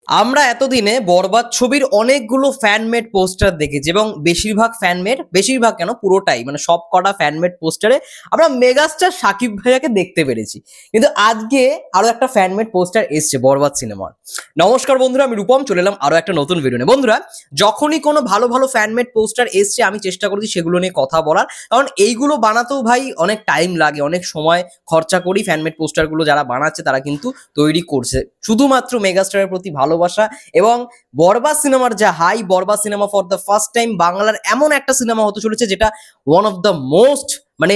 আমরা এতদিনে বরবাদ ছবির অনেকগুলো ফ্যানমেড পোস্টার দেখেছি এবং বেশিরভাগ কেন পুরোটাই মানে সব কটা ফ্যানমেড পোস্টারে আমরা মেগাস্টার শাকিব ভাইয়াকে দেখতে পেরেছি। কিন্তু আজকে আরো একটা ফ্যানমেড পোস্টার এসছে বরবাদ সিনেমার। নমস্কার বন্ধুরা, আমি রূপম চলে এলাম আরো একটা নতুন ভিডিও নিয়ে। বন্ধুরা, যখনই কোনো ভালো ভালো ফ্যানমেড পোস্টার এসছে আমি চেষ্টা করছি সেগুলো নিয়ে কথা বলার, কারণ এইগুলো বানাতেও ভাই অনেক টাইম লাগে, অনেক সময় খরচা করি। ফ্যানমেড পোস্টারগুলো যারা বানাচ্ছে তারা কিন্তু তৈরি করছে শুধুমাত্র মেগাস্টারের প্রতি ভালোবাসা এবং বরবাদ সিনেমার যা হাই। Borbaad cinema for the first time বাংলার এমন একটা সিনেমা হতে চলেছে যেটা ওয়ান অফ দ্য মোস্ট মানে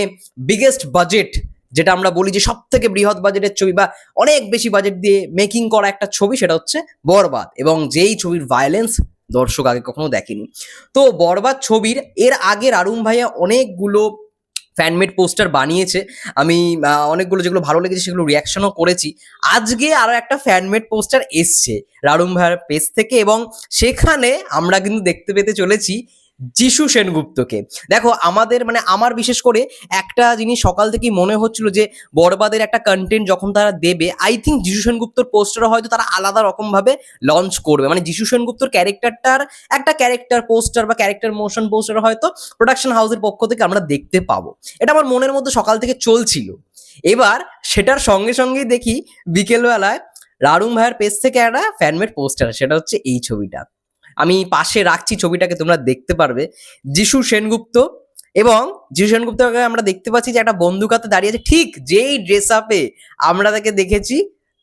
বিগেস্ট বাজেট, যেটা আমরা বলি যে সব থেকে বৃহৎ বাজেটের ছবি বা অনেক বেশি বাজেট দিয়ে মেকিং করা একটা ছবি, সেটা হচ্ছে বরবাদ। এবং যেই ছবির ভায়োলেন্স দর্শক আগে কখনো দেখেনি। তো বরবাদ ছবির এর আগে রারুম ভাইয়া অনেকগুলো ফ্যানমেড পোস্টার বানিয়েছে। আমি অনেকগুলো যেগুলো ভালো লেগেছে সেগুলো রিয়াকশনও করেছি। আজকে আরো একটা ফ্যানমেড পোস্টার এসছে রারুম ভাইয়ের পেজ থেকে এবং সেখানে আমরা কিন্তু দেখতে পেতে চলেছি যিশু সেনগুপ্তকে। দেখো, আমার বিশেষ করে একটা জিনিস সকাল থেকেই মনে হচ্ছিল যে বরবাদের একটা কন্টেন্ট যখন তারা দেবে, আই থিঙ্ক যিশু সেনগুপ্তর পোস্টার হয়তো তারা আলাদা রকম ভাবে লঞ্চ করবে। মানে যিশু সেনগুপ্তর ক্যারেক্টারটার একটা ক্যারেক্টার পোস্টার বা ক্যারেক্টার মোশন পোস্টার হয়তো প্রোডাকশন হাউসের পক্ষ থেকে আমরা দেখতে পাবো। এটা আমার মনের মধ্যে সকাল থেকে চলছিল। এবার সেটার সঙ্গে সঙ্গেই দেখি বিকেলবেলায় রারুম ভাইয়ের পেজ থেকে একটা ফ্যানমেড পোস্টার, সেটা হচ্ছে এই ছবিটা। আমি পাশে রাখছি ছবিটাকে, তোমরা দেখতে পারবে। যিশু সেনগুপ্ত এবং যিশু সেনগুপ্তকে আমরা দেখতে পাচ্ছি যে একটা বন্দুক হাতে দাঁড়িয়ে আছে, ঠিক যেই ড্রেস আপে আমরা তাকে দেখেছি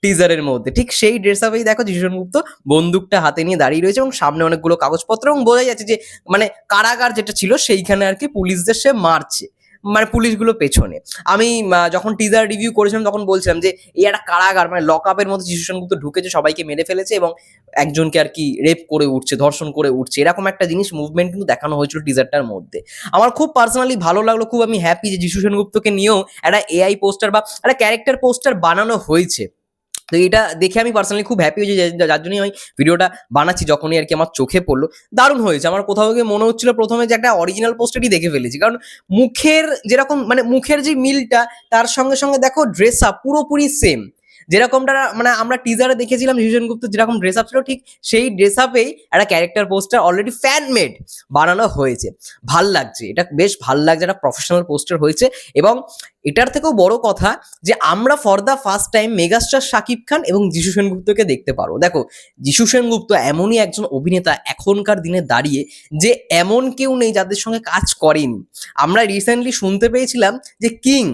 টিজারের মধ্যে, ঠিক সেই ড্রেস আপেই দেখো যিশু সেনগুপ্ত বন্দুকটা হাতে নিয়ে দাঁড়িয়ে রয়েছে এবং সামনে অনেকগুলো কাগজপত্র, এবং বোঝা যাচ্ছে যে মানে কারাগার যেটা ছিল সেইখানে আর কি পুলিশদের সে মারছে, মানে পুলিশগুলো পেছনে। আমি যখন টিজার রিভিউ করেছিলাম তখন বলছিলাম যে এই একটা কারাগার, মানে লক আপের মধ্যে যিশু সেনগুপ্ত ঢুকেছে, সবাইকে মেরে ফেলেছে এবং একজনকে আর কি রেপ করে উঠছে, ধর্ষণ করে উঠছে, এরকম একটা জিনিস মুভমেন্ট কিন্তু দেখানো হয়েছিল টিজারটার মধ্যে। আমার খুব পার্সোনালি ভালো লাগলো, খুব আমি হ্যাপি যে যিশু সেনগুপ্তকে নিয়েও একটা এআই পোস্টার বা একটা ক্যারেক্টার পোস্টার বানানো হয়েছে। তো এটা দেখে আমি পার্সোনালি খুব হ্যাপি হয়েছি, যার জন্যই আমি ভিডিওটা বানাচ্ছি। যখনই আর কি আমার চোখে পড়লো, দারুণ হয়েছে। আমার কোথাও গিয়ে মনে হচ্ছিল প্রথমে যে একটা অরিজিনাল পোস্টারই দেখে ফেলেছি, কারণ মুখের যেরকম মানে মুখের যে মিলটা, তার সঙ্গে সঙ্গে দেখো ড্রেস আপ পুরোপুরি সেম। যেরকমটা মানে আমরা টিজারে দেখেছিলাম যিশু সেনগুপ্ত যেরকম ড্রেস আপ ছিল, ঠিক সেই ড্রেস আপেই একটা character poster already fan made বানানো হয়েছে। ভাল লাগছে, এটা বেশ ভাল লাগছে, একটা প্রফেশনাল পোস্টার হয়েছে। এবং এটার থেকেও বড় কথা যে আমরা for the first time megastar Shakib Khan এবং যিশু সেনগুপ্তকে দেখতে পারবো। দেখো, যিশু সেনগুপ্ত এমনই একজন অভিনেতা এখনকার দিনে দাঁড়িয়ে যে এমন কেউ নেই যাদের সঙ্গে কাজ করেনি। আমরা রিসেন্টলি শুনতে পেয়েছিলাম যে কিং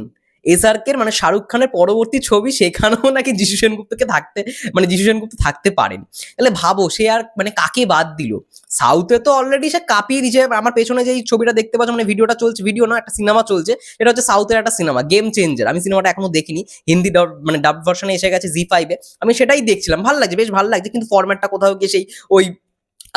এসআরকের মানে শাহরুখ খানের পরবর্তী ছবি, সেখানেও নাকি যিশু সেনগুপ্ত থাকতে পারেন। তাহলে ভাবো সে আর মানে কাকে বাদ দিল। সাউথে তো অলরেডি সে কাঁপিয়ে দিয়েছে। আমার পেছনে যে ছবিটা দেখতে পাচ্ছ, মানে ভিডিওটা চলছে, ভিডিও না একটা সিনেমা চলছে, এটা হচ্ছে সাউথের একটা সিনেমা গেম চেঞ্জার। আমি সিনেমাটা এখনো দেখিনি, হিন্দি মানে ডাব ভার্সনে এসে গেছে জি5-এ। আমি সেটাই দেখছিলাম, ভালো লাগছে, বেশ ভালো লাগছে। কিন্তু ফরম্যাটটা কোথাও গিয়ে সেই ওই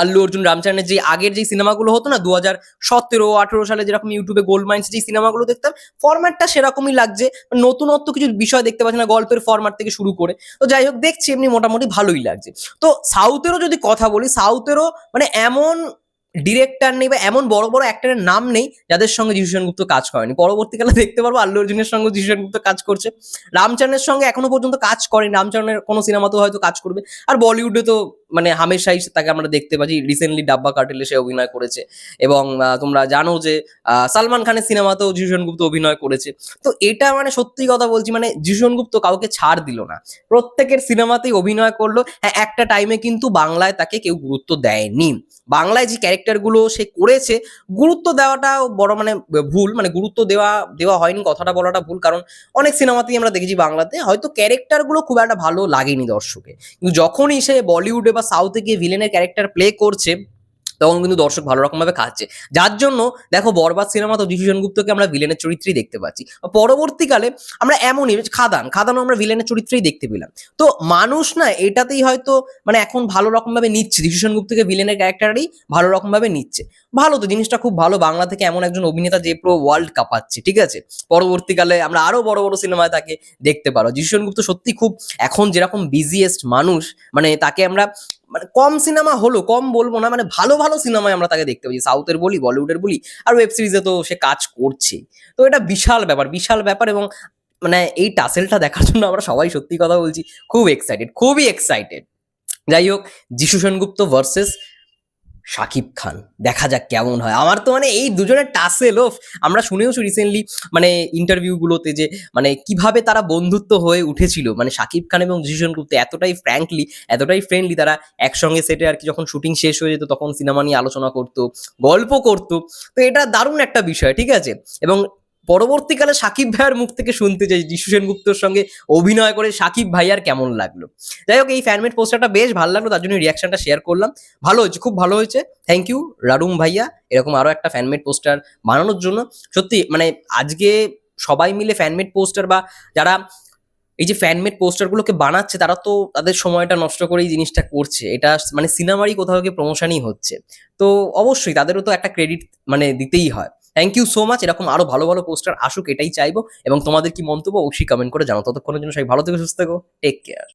আল্লু অর্জুন রামচরণের যে আগের যে সিনেমাগুলো হতো না 2017-18 সালে, যেরকম ইউটিউবে গোল্ড মাইন্স যে সিনেমাগুলো দেখতাম, ফরম্যাটটা সেরকমই লাগছে। নতুনত্ব কিছু বিষয় দেখতে পাচ্ছি না, গল্পের ফরম্যাট থেকে শুরু করে। তো যাই হোক, দেখছি এমনি মোটামুটি ভালোই লাগছে। তো সাউথেরও যদি কথা বলি, সাউথেরও মানে এমন ডিরেক্টর নেই বা এমন বড় বড় অ্যাক্টরের নাম নেই যাদের সঙ্গে যিশু সেনগুপ্ত কাজ করেনি। পরবর্তীকালে দেখতে পারবো আল্লু অর্জুনের সঙ্গে যিশু সেনগুপ্ত কাজ করছে, রামচরণের সঙ্গে এখনো পর্যন্ত কাজ করেনি, রামচরণের কোনো সিনেমাতেও হয়তো কাজ করবে। আর বলিউডে তো মানে হামেশাই তাকে আমরা দেখতে পাচ্ছি, রিসেন্টলি ডাব্বা কার্টেলে সে অভিনয় করেছে। এবং তোমরা জানো যে সালমান খানের সিনেমাতেও যিশু সেনগুপ্ত অভিনয় করেছে। তো এটা মানে সত্যি কথা বলছি, মানে যিশু সেনগুপ্ত কাউকে ছাড় দিল না, প্রত্যেকের সিনেমাতেই অভিনয় করলো। হ্যাঁ, একটা টাইমে কিন্তু বাংলায় তাকে কেউ গুরুত্ব দেয়নি। বাংলায় যে ক্যারেক্টারগুলো সে করেছে, গুরুত্ব দেওয়াটাও বড় মানে ভুল, মানে গুরুত্ব দেওয়া দেওয়া হয়নি কথাটা বলাটা ভুল। কারণ অনেক সিনেমাতেই আমরা দেখেছি বাংলাতে হয়তো ক্যারেক্টারগুলো খুব একটা ভালো লাগেনি দর্শকে, কিন্তু যখনই সে বলিউডে বা সাউথে গিয়ে ভিলেনের ক্যারেক্টার প্লে করছে, তখন কিন্তু দর্শক ভালো রকম ভাবে খাচ্ছে। যার জন্য দেখো বরবাদ সিনেমা তো যিশু সেনগুপ্তকে আমরা ভিলেনের চরিত্রেই দেখতে পাচ্ছি। পরবর্তীকালে আমরা এমনই খাদানও আমরা ভিলেনের চরিত্রেই দেখতে পেলাম। তো মানুষ না এটাতেই হয়তো মানে এখন ভালো রকম ভাবে নিচ্ছে, যিশু সেনগুপ্তকে ভিলেনের ক্যারেক্টারই ভালো রকম ভাবে নিচ্ছে। ভালো, তো জিনিসটা খুব ভালো। বাংলা থেকে এমন একজন অভিনেতা যে পুরো ওয়ার্ল্ড কাঁপাচ্ছে, ঠিক আছে। পরবর্তীকালে আমরা আরো বড় বড় সিনেমায় তাকে দেখতে পারো। যিশু সেনগুপ্ত সত্যি খুব এখন যেরকম বিজিয়েস্ট মানুষ, মানে তাকে আমরা মানে কম সিনেমা হলো, কম বলবো না, মানে ভালো ভালো সিনেমায় আমরা তাকে দেখতে পাচ্ছি, সাউথের বলি বলিউডের বলি, আর ওয়েব সিরিজে তো সে কাজ করছে। তো এটা বিশাল ব্যাপার, বিশাল ব্যাপার। এবং মানে এই টাসেলটা দেখার জন্য আমরা সবাই সত্যি কথা বলছি খুব এক্সাইটেড, খুবই এক্সাইটেড। যাই হোক, যিশু সেনগুপ্ত ভার্সেস শাকিব খান, দেখা যাক কেমন হয়। আমার তো মানে এই দুজনের টাসেল আমরা শুনেওছি রিসেন্টলি, মানে ইন্টারভিউ গুলোতে, যে মানে কিভাবে তারা বন্ধুত্ব হয়ে উঠেছিল, মানে শাকিব খান এবং যিশু সেনগুপ্ত এতটাই ফ্র্যাঙ্কলি, এতটাই ফ্রেন্ডলি, তারা একসঙ্গে সেটে আর কি যখন শুটিং শেষ হয়ে যেত তখন সিনেমা নিয়ে আলোচনা করতো, গল্প করতো। তো এটা দারুণ একটা বিষয়, ঠিক আছে। এবং পরবর্তীকালে শাকিব ভাইয়ার মুখ থেকে শুনতে চাই যিশু সেনগুপ্তর সঙ্গে অভিনয় করে শাকিব ভাইয়ার কেমন লাগলো। যাই হোক, এই ফ্যানমেড পোস্টারটা বেশ ভালো লাগলো, তার জন্য রিয়াকশনটা শেয়ার করলাম। ভালো হয়েছে, খুব ভালো হয়েছে। থ্যাংক ইউ রাডুম ভাইয়া, এরকম আরো একটা ফ্যানমেড পোস্টার বানানোর জন্য। সত্যি মানে আজকে সবাই মিলে ফ্যানমেড পোস্টার, বা যারা এই যে ফ্যানমেড পোস্টারগুলোকে বানাচ্ছে, তারা তো তাদের সময়টা নষ্ট করে এই জিনিসটা করছে। এটা মানে সিনেমারই কোথাও গিয়ে প্রমোশনই হচ্ছে। তো অবশ্যই তাদেরও তো একটা ক্রেডিট মানে দিতেই হয়। থ্যাংক ইউ সো মাচ, এরকম আরো ভালো ভালো পোস্টার আসুক, এটাই চাইবো। এবং তোমাদের কি মন্তব্য অবশ্যই কমেন্ট করে জানাও। ততক্ষণের জন্য সবাই ভালো থেকো, সুস্থ থেকো, টেক কেয়ার।